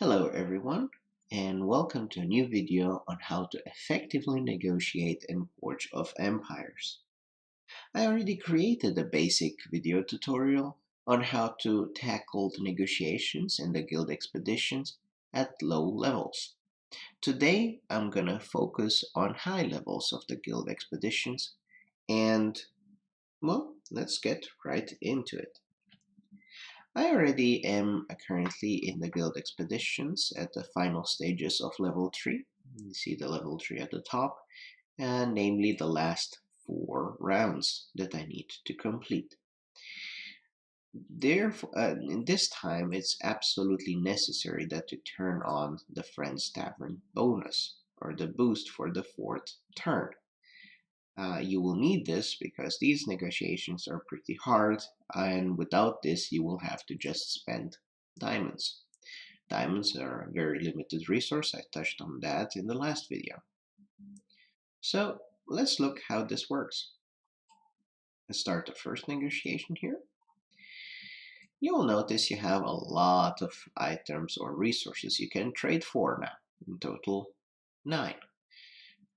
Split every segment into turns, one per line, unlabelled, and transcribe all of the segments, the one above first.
Hello everyone, and welcome to a new video on how to effectively negotiate in Forge of Empires. I already created a basic video tutorial on how to tackle the negotiations in the guild expeditions at low levels. Today I'm gonna focus on high levels of the guild expeditions and, well, let's get right into it. I already am currently in the guild expeditions at the final stages of level 3. You see the level 3 at the top, and namely the last 4 rounds that I need to complete. Therefore, in this time, it's absolutely necessary that you turn on the Friends Tavern bonus, or the boost for the 4th turn. You will need this because these negotiations are pretty hard, and without this you will have to just spend diamonds. Diamonds are a very limited resource. I touched on that in the last video. So let's look how this works. Let's start the first negotiation here. You will notice you have a lot of items or resources you can trade for now, in total 9.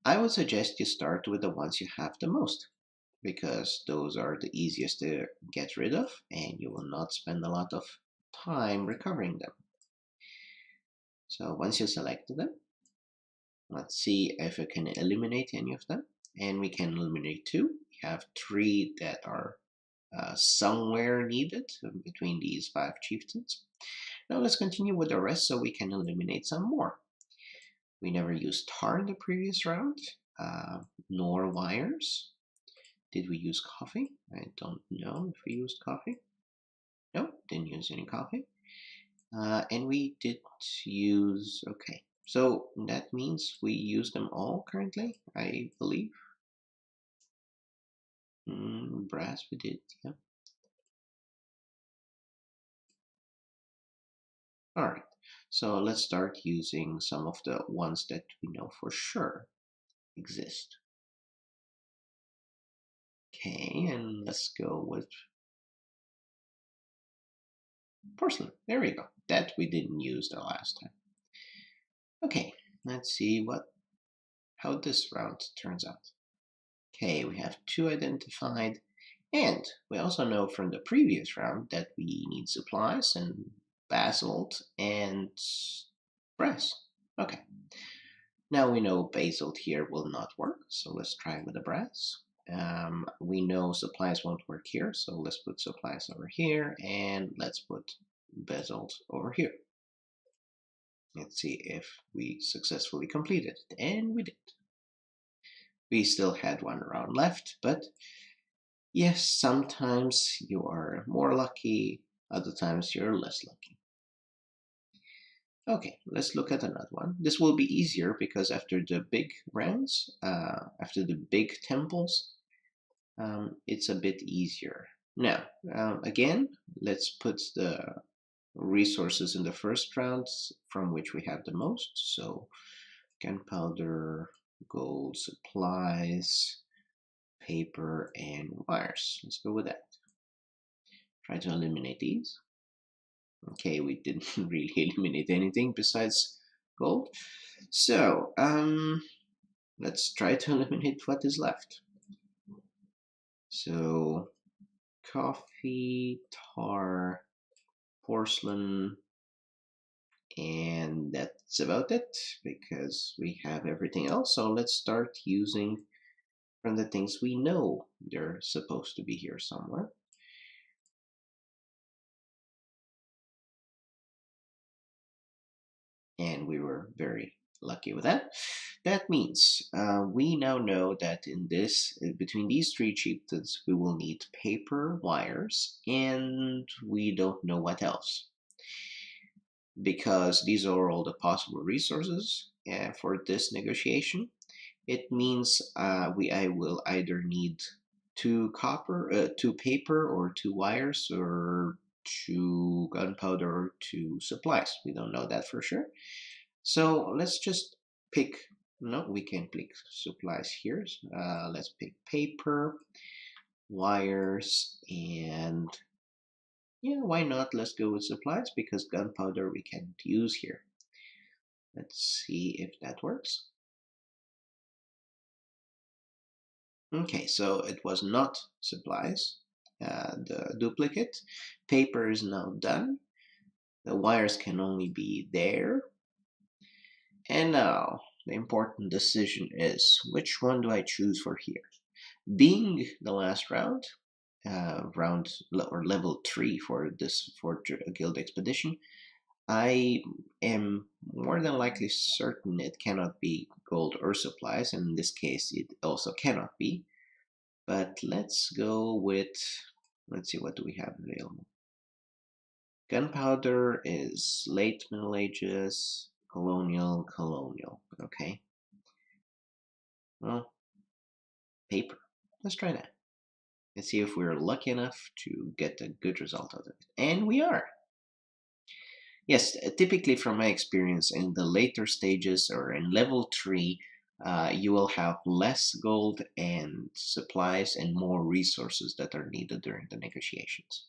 I would suggest you start with the ones you have the most, because those are the easiest to get rid of and you will not spend a lot of time recovering them. So once you select them, let's see if we can eliminate any of them. And we can eliminate 2. We have 3 that are somewhere needed between these 5 chieftains. Now let's continue with the rest so we can eliminate some more. We never used tar in the previous round, nor wires. Did we use coffee? I don't know if we used coffee. No, didn't use any coffee. And we did use, okay. So that means we use them all currently, I believe. Brass we did, yeah. Alright, so let's start using some of the ones that we know for sure exist. Okay, and let's go with porcelain. There we go. That we didn't use the last time. Okay, let's see how this round turns out. Okay, we have 2 identified, and we also know from the previous round that we need supplies and basalt and brass. Okay, now we know basalt here will not work, so let's try with the brass. We know supplies won't work here, so let's put supplies over here, and let's put basalt over here. Let's see if we successfully completed it, and we did. We still had 1 round left, but yes, sometimes you are more lucky, other times you're less lucky. Okay, let's look at another one. This will be easier because after the big rounds, after the big temples, it's a bit easier. Now, again, let's put the resources in the first round from which we have the most. So, gunpowder, gold, supplies, paper, and wires. Let's go with that. Try to eliminate these. Okay, we didn't really eliminate anything besides gold. So, let's try to eliminate what is left. So, coffee, tar, porcelain, and that's about it because we have everything else. So let's start using from the things we know they're supposed to be here somewhere. And we were very lucky with that. That means we now know that in this, between these 3 chieftains, we will need paper, wires, and we don't know what else. Because these are all the possible resources for this negotiation, it means I will either need 2 copper, 2 paper, or 2 wires, or 2 gunpowder, or 2 supplies. We don't know that for sure. So let's just pick, no, we can pick supplies here. Let's pick paper, wires, and yeah, why not? Let's go with supplies because gunpowder we can't use here. Let's see if that works. Okay, so it was not supplies. The duplicate. Paper is now done. The wires can only be there. And now, the important decision is, which one do I choose for here? Being the last round, or level 3 for this guild expedition, I am more than likely certain it cannot be gold or supplies, and in this case it also cannot be. But let's go with, let's see, what do we have available? Gunpowder is late Middle Ages, colonial. Okay, well, paper. Let's try that. Let's see if we're lucky enough to get a good result out of it. And we are. Yes, typically from my experience in the later stages or in level 3, you will have less gold and supplies and more resources that are needed during the negotiations.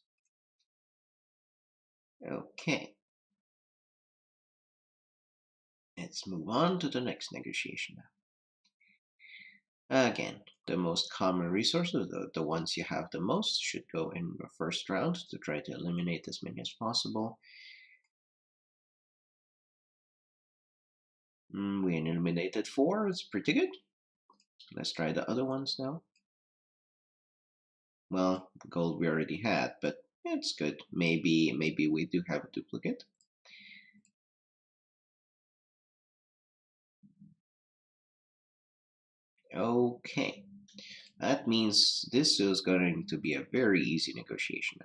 Okay, let's move on to the next negotiation now. Again, the most common resources, the ones you have the most, should go in the first round to try to eliminate as many as possible. We eliminated 4, it's pretty good. Let's try the other ones now. Well, the gold we already had, but it's good. Maybe we do have a duplicate. Okay, that means this is going to be a very easy negotiation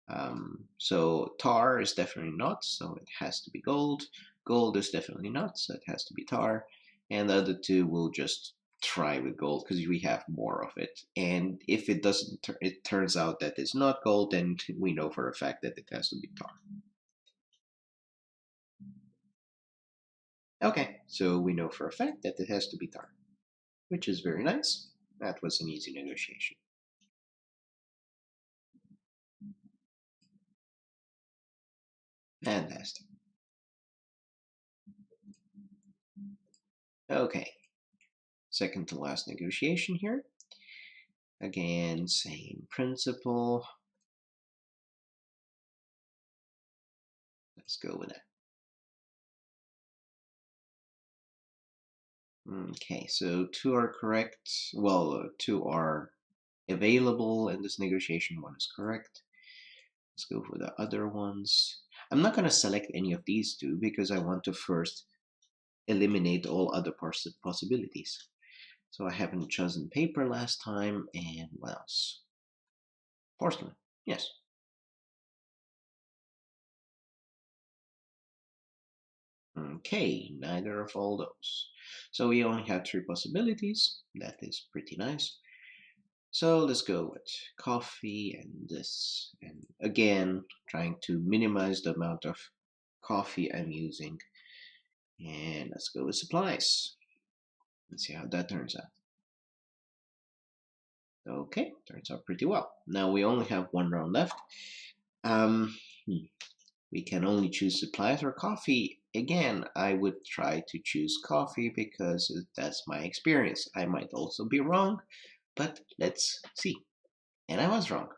now. So tar is definitely not, so it has to be gold. Gold is definitely not, so it has to be tar. And the other two will just try with gold because we have more of it. And if it doesn't, it turns out that it's not gold, then we know for a fact that it has to be tar. Okay, so we know for a fact that it has to be tar, which is very nice. That was an easy negotiation. Fantastic. Okay, second to last negotiation here. Again, same principle. Let's go with that. Okay, so 2 are correct. Well, 2 are available in this negotiation. 1 is correct. Let's go for the other ones. I'm not going to select any of these 2 because I want to first eliminate all other possibilities. So I haven't chosen paper last time, and what else? Porcelain, yes. Okay, neither of all those. So we only have 3 possibilities. That is pretty nice. So let's go with coffee and this. And again, trying to minimize the amount of coffee I'm using. And let's go with supplies. Let's see how that turns out. Okay, turns out pretty well. Now we only have 1 round left. Um, we can only choose supplies or coffee. Again, I would try to choose coffee because that's my experience. I might also be wrong, but let's see. And I was wrong.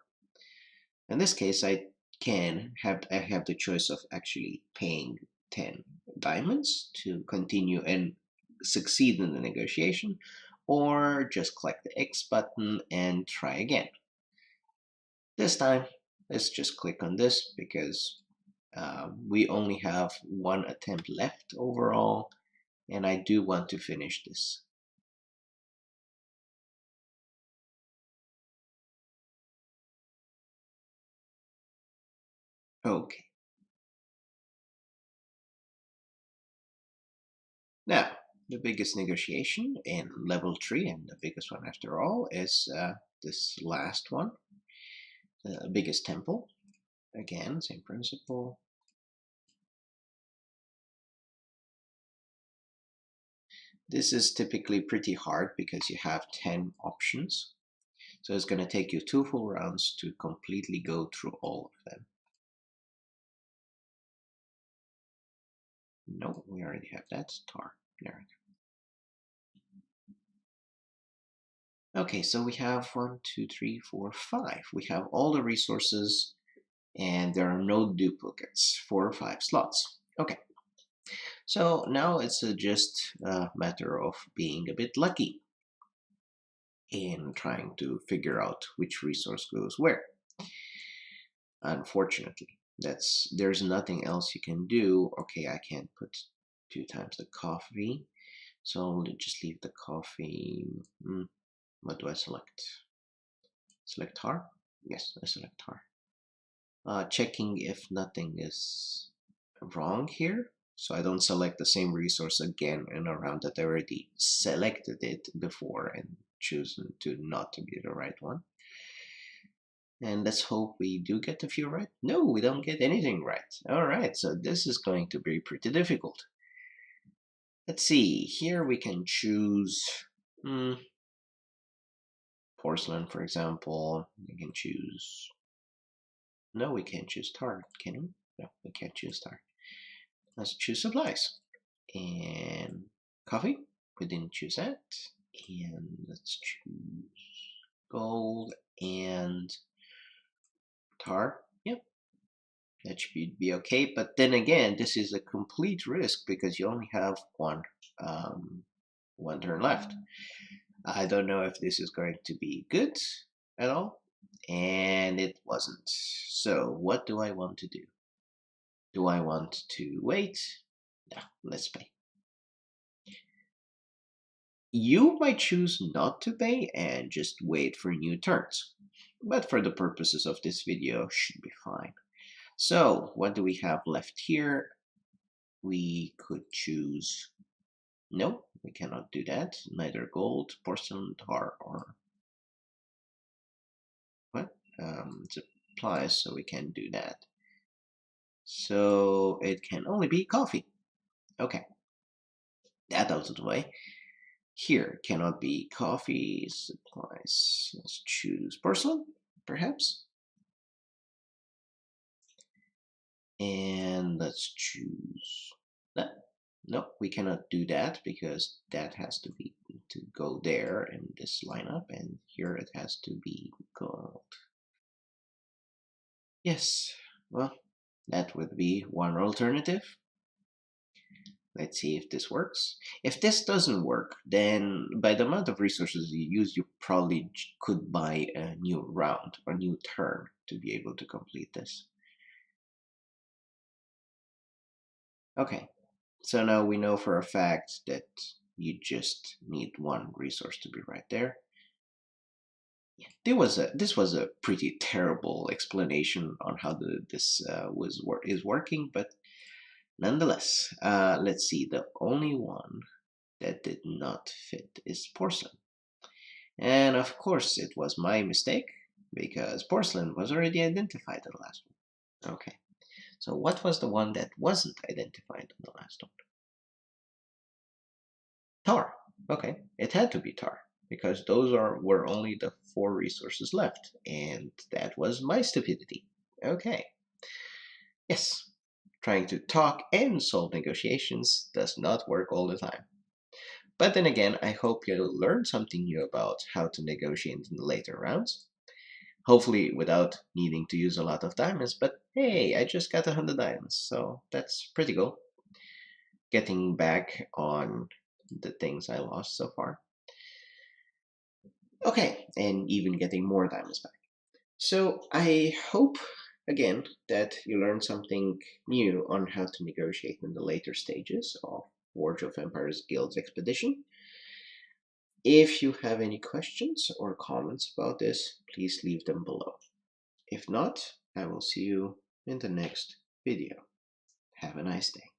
In this case, I have the choice of actually paying 10 diamonds to continue and succeed in the negotiation, or just click the X button and try again. This time, let's just click on this because we only have 1 attempt left overall, and I do want to finish this. Okay. Now, the biggest negotiation in level 3, and the biggest one after all, is this last one, the biggest temple. Again, same principle. This is typically pretty hard because you have 10 options. So it's going to take you 2 full rounds to completely go through all of them. No, we already have that. Tar. There. Okay, so we have 1, 2, 3, 4, 5. We have all the resources and there are no duplicates. 4 or 5 slots. Okay, so now it's just a matter of being a bit lucky in trying to figure out which resource goes where. Unfortunately, there's nothing else you can do. Okay, I can't put 2 times the coffee, so I'll just leave the coffee. What do I select? Select tar? Yes, I select tar. Checking if nothing is wrong here. So I don't select the same resource again in a round that I already selected it before and chosen to not to be the right one. And let's hope we do get a few right. No, we don't get anything right. All right, so this is going to be pretty difficult. Let's see, here we can choose porcelain, for example. We can choose, no, we can't choose tar, can we? No, we can't choose tar. Let's choose supplies. And coffee, we didn't choose that. And let's choose gold and tar. Yep, that should be okay. But then again, this is a complete risk because you only have one turn left. I don't know if this is going to be good at all, and it wasn't. So what do I want to do? Do I want to wait? No, let's pay. You might choose not to pay and just wait for new turns, but for the purposes of this video, should be fine. So what do we have left here? We could choose, no, we cannot do that, neither gold, porcelain, tar, or what? Supplies, so we can't do that. So it can only be coffee. Okay, that out of the way. Here cannot be coffee, supplies. Let's choose porcelain, perhaps. And let's choose that. No, we cannot do that because that has to be to go there in this lineup, and here it has to be gold. Yes, well, that would be one alternative. Let's see if this works. If this doesn't work, then by the amount of resources you use, you probably could buy a new round or new turn to be able to complete this. Okay, so now we know for a fact that you just need one resource to be right there. This was a pretty terrible explanation on how this is working, but nonetheless, let's see. The only one that did not fit is porcelain, and of course it was my mistake because porcelain was already identified in the last one. Okay, so what was the one that wasn't identified in the last one? Tar. Okay, it had to be tar because were only the 4 resources left, and that was my stupidity. Okay. Yes, trying to talk and solve negotiations does not work all the time. But then again, I hope you'll learn something new about how to negotiate in the later rounds. Hopefully without needing to use a lot of diamonds, but hey, I just got 100 diamonds, so that's pretty cool. Getting back on the things I lost so far. Okay, and even getting more diamonds back. So I hope, again, that you learned something new on how to negotiate in the later stages of Forge of Empires Guild's expedition. If you have any questions or comments about this, please leave them below. If not, I will see you in the next video. Have a nice day.